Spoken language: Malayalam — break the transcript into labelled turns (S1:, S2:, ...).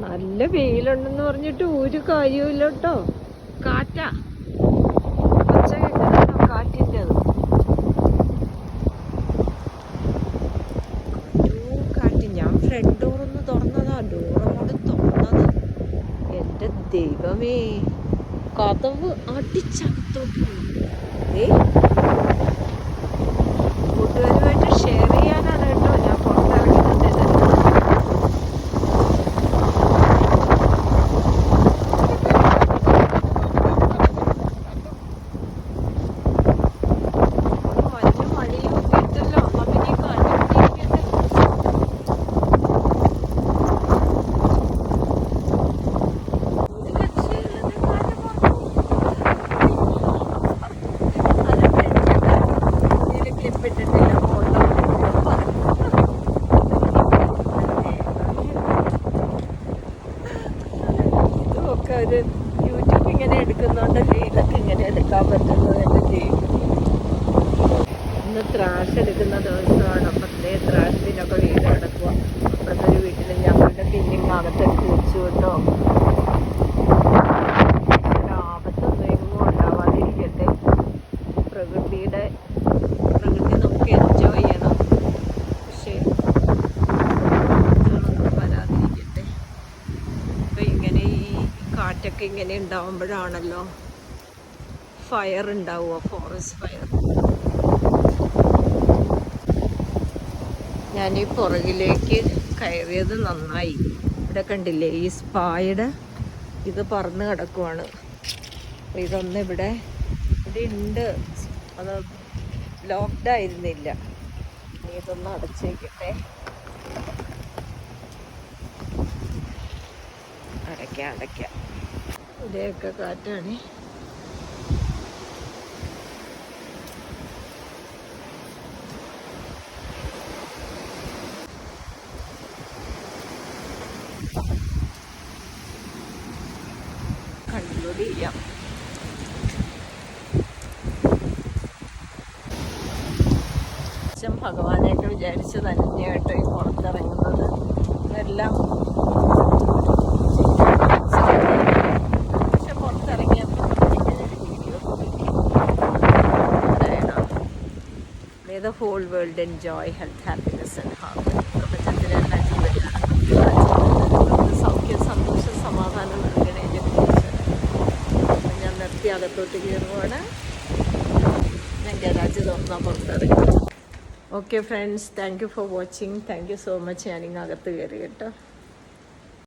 S1: നല്ല വെയിലുണ്ടെന്ന് പറഞ്ഞിട്ട് ഒരു കാര്യമില്ല കേട്ടോ. കാറ്റാ, ഒച്ച കേൾക്കുന്നുണ്ടോ കാറ്റിൻ്റെ? കാറ്റ്. ഞാൻ ഫ്രണ്ട് ഡോറൊന്ന് തുറന്നതാ, ഡോറങ്ങോട്ട് തുറന്നത്. എൻ്റെ ദൈവമേ, കതവ് അടിച്ചകത്തോട്ട് പോയി. കൂട്ടുകാരുമായിട്ട് ഷെയർ ചെയ്യാനാണ് കേട്ടോ ഞാൻ പുറത്തിറങ്ങുന്നത്. ഒരു യൂട്യൂബ് ഇങ്ങനെ എടുക്കുന്നോണ്ടല്ലേ ഇതൊക്കെ ഇങ്ങനെ എടുക്കാൻ പറ്റുന്നത്. എൻ്റെ ചെയ്യും. ഇന്ന് ത്രാഷ് എടുക്കുന്ന ദിവസമാണ്. അപ്പം ത്രാഷിനൊക്കെ വീട് കിടക്കുക. അപ്പുറത്തെ ഒരു വീട്ടിൽ ഞങ്ങളുടെ പിന്നെയും അകത്തെടുത്ത് വെച്ചു കേട്ടോ. ആപത്തൊന്നും എങ്ങും ഉണ്ടാവാതിരിക്കട്ടെ. പ്രകൃതി നമുക്ക് എൻജോയ് ചെയ്യണം. പക്ഷേ വരാതിരിക്കട്ടെ. ഇപ്പം ഇങ്ങനെ ഈ കാറ്റൊക്കെ ഇങ്ങനെ ഉണ്ടാവുമ്പോഴാണല്ലോ ഫയർ ഉണ്ടാവുക, ഫോറസ്റ്റ് ഫയർ. ഞാനീ പുറകിലേക്ക് കയറിയത് നന്നായി. ഇവിടെ കണ്ടില്ലേ ഈ സ്പായുടെ ഇത് പറന്ന് കിടക്കുവാണ്. അപ്പോൾ ഇതൊന്നും ഇവിടെ ഉണ്ട്, അത് ലോക്ക്ഡ് ആയിരുന്നില്ല. ഇതൊന്ന് അടച്ചേക്കട്ടെ. അടയ്ക്കാം. ഇവിടെയൊക്കെ കാറ്റാണ്. കൺക്ലൂഡ് ചെയ്യാം. അച്ഛൻ ഭഗവാനെയൊക്കെ വിചാരിച്ച് തന്നെയായിട്ട് ഈ പുറത്തിറങ്ങുന്നത്. ഇതെല്ലാം പക്ഷെ പുറത്തിറങ്ങിയപ്പോൾ May the whole world enjoy health, happiness and harmony. പ്രപഞ്ചത്തിലെ എല്ലാ ജീവജാലങ്ങൾക്കും സൗഖ്യം, സന്തോഷം, സമാധാനം നൽകണേ ജഗദീശ്വരൻ. ഞാൻ നിർത്തി അകത്തോട്ട് കയറുവാണ്. ഞാൻ ഗരാജ് തുറന്നാൽ പുറത്തിറങ്ങി. Okay friends, thank you for watching. Thank you so much. ഞാനിങ്ങ് അകത്ത് കയറി കേട്ടോ.